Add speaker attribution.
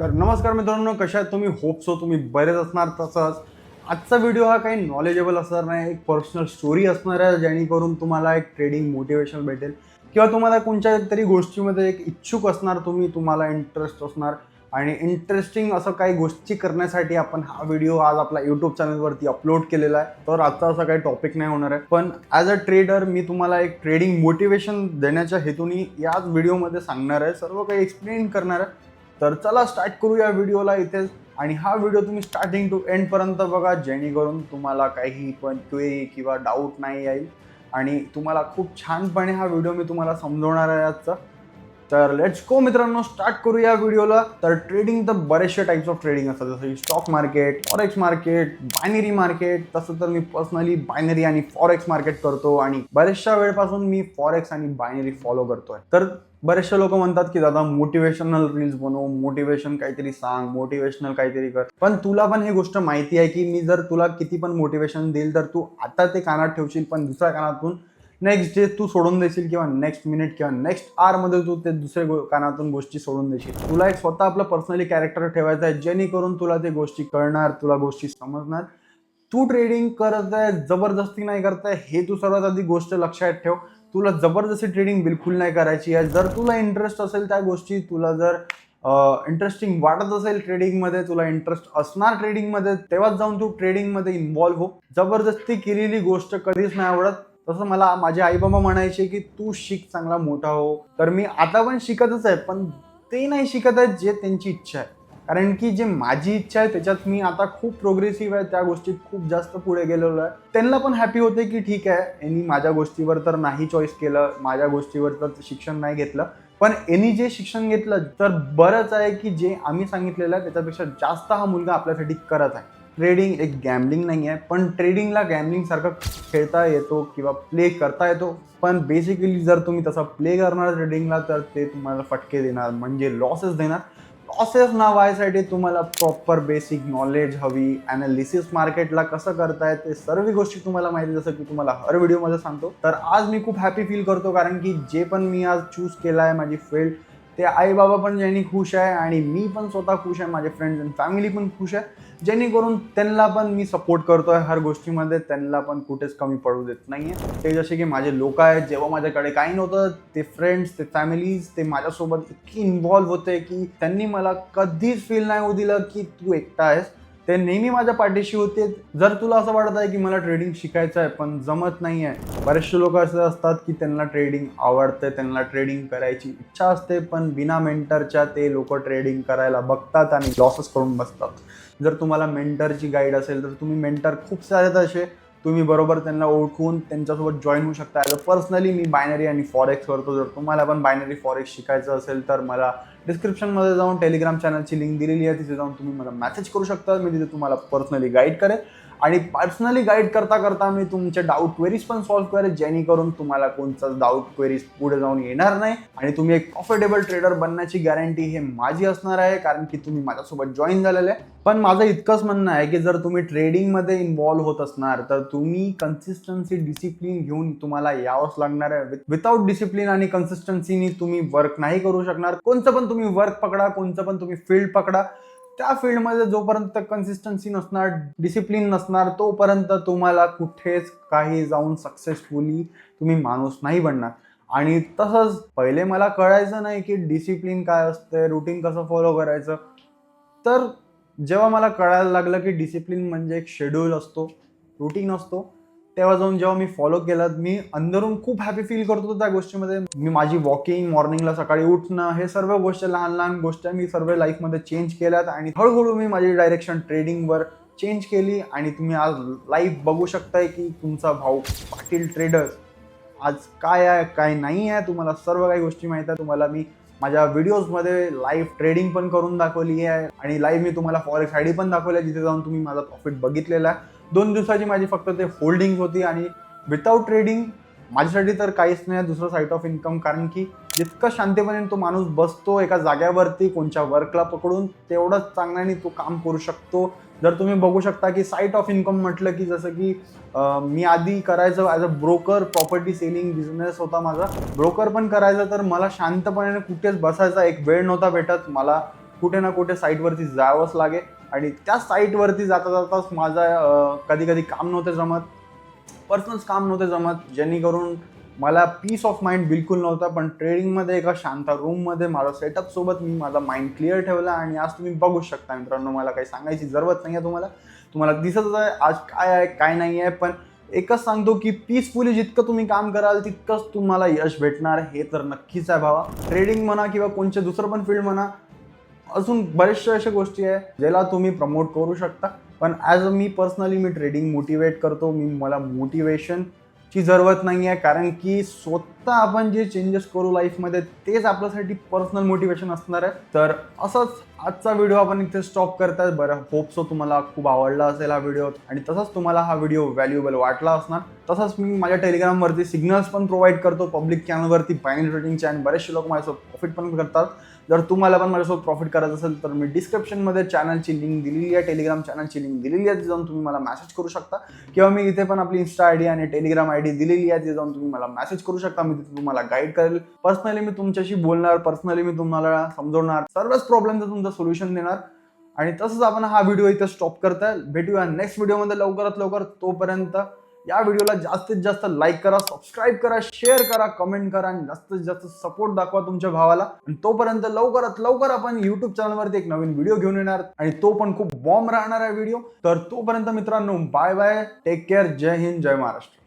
Speaker 1: तर नमस्कार मित्रांनो, कशा आहात तुम्ही? होप सो तुम्ही बरेच असणार. तसंच आजचा व्हिडिओ हा काही नॉलेजेबल असणार नाही, एक पर्सनल स्टोरी असणार आहे, जेणेकरून तुम्हाला एक ट्रेडिंग मोटिवेशन भेटेल किंवा तुम्हाला कोणत्या तरी गोष्टीमध्ये एक इच्छुक असणार तुम्ही, तुम्हाला इंटरेस्ट असणार आणि इंटरेस्टिंग असं काही गोष्टी करण्यासाठी आपण हा व्हिडिओ आज आपला यूट्यूब चॅनलवरती अपलोड केलेला आहे. तर आजचा असा काही टॉपिक नाही होणार आहे, पण ॲज अ ट्रेडर मी तुम्हाला एक ट्रेडिंग मोटिवेशन देण्याच्या हेतूने याच व्हिडिओमध्ये सांगणार आहे, सर्व काही एक्सप्लेन करणार आहे. तर चला स्टार्ट करूया व्हिडिओला इथेच. आणि हा व्हिडिओ तुम्ही स्टार्टिंग टू एंड पर्यंत बघा, जेणेकरून तुम्हाला काही पण क्वेरी किंवा डाऊट नाही येईल आणि तुम्हाला खूप छानपणे हा व्हिडिओ मी तुम्हाला समजवणार आहे आजचा. तर लेट्स गो मित्रांनो, स्टार्ट करूया व्हिडिओला. तर ट्रेडिंग तर बरेचसे टाईप्स ऑफ ट्रेडिंग असतात, जसं की stock market, forex market, binary market. तसं तर मी पर्सनली बायनरी आणि फॉरेक्स मार्केट करतो आणि बऱ्याचशा वेळपासून मी फॉरेक्स आणि बायनरी फॉलो करतोय. तर बरेचसे लोक म्हणतात की दादा मोटिवेशनल रील्स बनव, मोटिवेशन काहीतरी सांग, मोटिवेशनल काहीतरी कर. पण तुला पण ही गोष्ट माहिती आहे की मी जर तुला किती पण मोटिवेशन देईल तर तू आता ते कानात ठेवशील, पण दुसऱ्या कानातून नेक्स्ट डे तू सोडून देशील किंवा नेक्स्ट मिनिट किंवा नेक्स्ट मध्ये तू ते दुसऱ्या कानातून गोष्टी सोडून देशील. तुला एक स्वतः आपलं पर्सनली कॅरेक्टर ठेवायचं आहे, जेणेकरून तुला ते गोष्टी कळणार, तुला गोष्टी समजणार. तू ट्रेडिंग करत आहे, जबरदस्ती नाही करताय, हे तू सर्वात आधी गोष्ट लक्षात ठेव. तुला जबरदस्ती ट्रेडिंग बिलकुल नाही करायची आहे. जर तुला इंटरेस्ट असेल त्या गोष्टी, तुला जर इंटरेस्टिंग वाटत असेल ट्रेडिंगमध्ये, तुला इंटरेस्ट असणार ट्रेडिंगमध्ये, तेव्हाच जाऊन तू ट्रेडिंगमध्ये इन्व्हॉल्व्ह हो. जबरदस्ती केलेली गोष्ट कधीच नाही आवडत. तसं मला माझे आई बाबा म्हणायचे की तू शिक, चांगला मोठा हो. तर मी आता पण शिकतच आहे, पण ते नाही शिकत आहेत जे त्यांची इच्छा आहे. कारण की जे माझी इच्छा आहे त्याच्यात मी आता खूप प्रोग्रेसिव्ह आहे, त्या गोष्टीत खूप जास्त पुढे गेलेलो आहे. त्यांना पण हॅपी होते की ठीक आहे, यांनी माझ्या गोष्टीवर तर नाही चॉईस केलं, माझ्या गोष्टीवर तर शिक्षण नाही घेतलं, पण यांनी जे शिक्षण घेतलं तर बरंच आहे की जे आम्ही सांगितलेलं आहे त्याच्यापेक्षा जास्त हा मुलगा आपल्यासाठी करत आहे. ट्रेडिंग एक गॅम्बलिंग नाही आहे, पण ट्रेडिंगला गॅम्बलिंग सारखं खेळता येतो किंवा प्ले करता येतो. पण बेसिकली जर तुम्ही तसा प्ले करणार ट्रेडिंगला तर ते तुम्हाला फटके देणार, म्हणजे लॉसेस देणार. लॉसेस ना व्हायसाठी तुम्हाला प्रॉपर बेसिक नॉलेज हवी. ॲनालिसिस मार्केटला कसं करताय ते सर्व गोष्टी तुम्हाला माहिती, जसं की तुम्हाला हर व्हिडिओमध्ये सांगतो. तर आज मी खूप हॅपी फील करतो, कारण की जे पण मी आज चूज केलं आहे माझी फील्ड, ते आई बाबा पण ज्यांनी खुश आहे आणि मी पण स्वतः खुश आहे, माझे फ्रेंड्स अँड फॅमिली पण खुश आहे, जेणेकरून त्यांना पण मी सपोर्ट करतोय हर गोष्टीमध्ये. त्यांना पण कुठेच कमी पडू देत नाहीये. ते जसे की माझे लोक आहेत, जेव्हा माझ्याकडे काही नव्हतं, ते फ्रेंड्स, ते फॅमिलीज, ते माझ्यासोबत इतकी इन्व्हॉल्व्ह होते की त्यांनी मला कधीच फील नाही होऊ दिलं की तू एकटा आहेस. ते नेहमी माझ्या पाठीशी होते. जर तुला असं वाटत आहे की मला ट्रेडिंग शिकायचं आहे पण जमत नाही आहे, बरेचसे लोक असे असतात की त्यांना ट्रेडिंग आवडते, त्यांना ट्रेडिंग करायची इच्छा असते, पण बिना मेंटरच्या ते लोक ट्रेडिंग करायला बघतात आणि लॉसेस करून बसतात. जर तुम्हाला मेंटरची गाईड असेल तर तुम्ही मेंटर खूप सारे तसे तुम्ही बरोबर त्यांना ओळखून त्यांच्यासोबत जॉईन होऊ शकता. As a personally me binary आणि फॉरेक्स करतो. जर तुम्हाला पण बायनरी फॉरेक्स शिकायचं असेल तर मला डिस्क्रिप्शनमध्ये जाऊन टेलिग्राम चॅनलची लिंक दिलेली आहे, तिथे जाऊन तुम्ही मला मेसेज करू शकता. मी तिथे तुम्हाला पर्सनली गाईड करेन आणि पर्सनली गाईड करता करता मी तुमचे डाऊट क्वेरीज पण सॉल्व्ह करेन, जेणेकरून तुम्हाला कोणताच डाऊट क्वेरीज पुढे जाऊन येणार नाही आणि तुम्ही एक प्रॉफिटेबल ट्रेडर बनण्याची गॅरंटी हे माझी असणार आहे, कारण की तुम्ही माझ्यासोबत जॉईन झालेले आहे. पण माझं इतकंच म्हणणं आहे की जर तुम्ही ट्रेडिंगमध्ये इन्व्हॉल्व्ह होत असणार तर तुम्ही कन्सिस्टन्सी, डिसिप्लिन घेऊन तुम्हाला यावंच लागणार आहे. विदाउट डिसिप्लिन आणि कन्सिस्टन्सीनी तुम्ही वर्क नाही करू शकणार. कोणतं पण तुम्ही वर्क पकडा, कोणतं पण तुम्ही फील्ड पकडा, त्या फील्डमध्ये जोपर्यंत कन्सिस्टन्सी नसणार, डिसिप्लिन नसणार, तोपर्यंत तुम्हाला कुठेच काही जाऊन सक्सेसफुली तुम्ही माणूस नाही बनणार. आणि तसंच पहिले मला कळायचं नाही की डिसिप्लिन काय असते, रुटीन कसं फॉलो करायचं. तर जेव्हा मला कळायला लागलं की डिसिप्लिन म्हणजे एक शेड्यूल असतो, रुटीन असतो, तेव्हा जाऊन जेव्हा मी फॉलो केलं, मी अंदरून खूप हॅपी फील करत होतो त्या गोष्टीमध्ये. मी माझी वॉकिंग, मॉर्निंगला सकाळी उठणं, हे सर्व गोष्टी, लहान लहान गोष्टी मी सर्व लाईफमध्ये चेंज केल्यात आणि हळूहळू मी माझी डायरेक्शन ट्रेडिंगवर चेंज केली. आणि तुम्ही आज लाईफ बघू शकताय की तुमचा भाऊ पाटील ट्रेडर्स आज काय आहे, काय नाही आहे, तुम्हाला सर्व काही गोष्टी माहीत आहे. तुम्हाला मी माझ्या व्हिडिओजमध्ये लाईव्ह ट्रेडिंग पण करून दाखवली आहे आणि लाईव्ह मी तुम्हाला फॉरेक्स आयडी पण दाखवली आहे, जिथे जाऊन तुम्ही माझा प्रॉफिट बघितलेला आहे. 2 दिवसाची माझी फक्त ते होल्डिंग होती आणि विदाऊट ट्रेडिंग माझ्यासाठी तर काहीच नाही दुसरं साईट ऑफ इन्कम. कारण की जितकं शांतपणे तो माणूस बसतो एका जाग्यावरती कोणत्या वर्कला पकडून, तेवढंच चांगल्याने तो काम करू शकतो. जर तुम्ही बघू शकता की साईट ऑफ इन्कम म्हटलं की जसं की मी आधी करायचं as a broker, property selling business होता माझा, ब्रोकर पण करायचं. तर मला शांतपणे कुठेच बसायचा एक वेळ नव्हता भेटत. मला कुठे ना कुठे साईटवरती जावंच लागेल. आणि त्या साईटवरती जाता जाताच माझा कधी कधी काम नव्हतं जमत, पर्सनल काम नव्हते जमत, जेणेकरून मला पीस ऑफ माइंड बिलकुल नव्हता. पण ट्रेडिंगमध्ये एका शांत रूममध्ये माझा सेटअप सोबत मी माझा माइंड क्लिअर ठेवला आणि आज तुम्ही बघू शकता मित्रांनो, मला काही सांगायची जरूरत नाही आहे. तुम्हाला दिसतच आहे आज काय आहे काय नाही आहे. पण एकच सांगतो की पीसफुली जितकं तुम्ही काम कराल तितकंच तुम्हाला यश भेटणार, हे तर नक्कीच आहे भावा. ट्रेडिंग म्हणा किंवा कोणचे दुसरं पण फील्ड म्हणा, अजून बरेचशा अशा गोष्टी आहे ज्याला तुम्ही प्रमोट करू शकता. पण ॲज मी पर्सनली मी ट्रेडिंग मोटिवेट करतो. मला मोटिवेशनची जरूरत नाही आहे, कारण की स्वतः आपण जे चेंजेस करू लाईफमध्ये तेच आपल्यासाठी पर्सनल मोटिवेशन असणार आहे. तर असंच आजचा व्हिडिओ आपण इथे स्टॉप करतात. बरं, होप सो तुम्हाला खूप आवडला असेल हा व्हिडिओ आणि तसाच तुम्हाला हा व्हिडिओ व्हॅल्युएबल वाटला असणार. तसंच मी माझ्या टेलिग्रामवरती सिग्नल्स पण प्रोव्हाइड करतो पब्लिक चॅनलवरती बायनरी ट्रेडिंगचे, आणि बरेचसे लोक माझ्यासोबत प्रॉफिट पण करतात. जर तुम्हाला पण माझ्यासोबत प्रॉफिट करायचं असेल तर मी डिस्क्रिप्शनमध्ये चॅनलची लिंक दिलेली आहे, टेलिग्राम चॅनलची लिंक दिलेली आहे, जाऊन तुम्ही मला मेसेज करू शकता. किंवा मी इथे पण आपली इन्स्टा आयडी आणि टेलिग्राम आयडी दिलेली आहे, तिथे जाऊन तुम्ही मला मेसेज करू शकता. मी तिथे तुम्हाला गाईड करेल, पर्सनली मी तुमच्याशी बोलणार, पर्सनली मी तुम्हाला समजवणार, सर्वच प्रॉब्लेमचं तुमचं सोल्युशन देणार. आणि तसंच आपण हा व्हिडिओ इथे स्टॉप करताय. भेटूया नेक्स्ट व्हिडिओमध्ये लवकरात लवकर. तोपर्यंत या व्हिडिओला जास्तीत जास्त लाईक करा, सबस्क्राईब करा, शेअर करा, कमेंट करा आणि जास्तीत जास्त सपोर्ट दाखवा तुमच्या भावाला. आणि तोपर्यंत लवकरात लवकर आपण युट्यूब चॅनलवरती एक नवीन व्हिडिओ घेऊन येणार, आणि तो पण खूप बॉम्ब राहणार आहे व्हिडिओ. तर तोपर्यंत मित्रांनो, बाय बाय, टेक केअर, जय हिंद, जय महाराष्ट्र.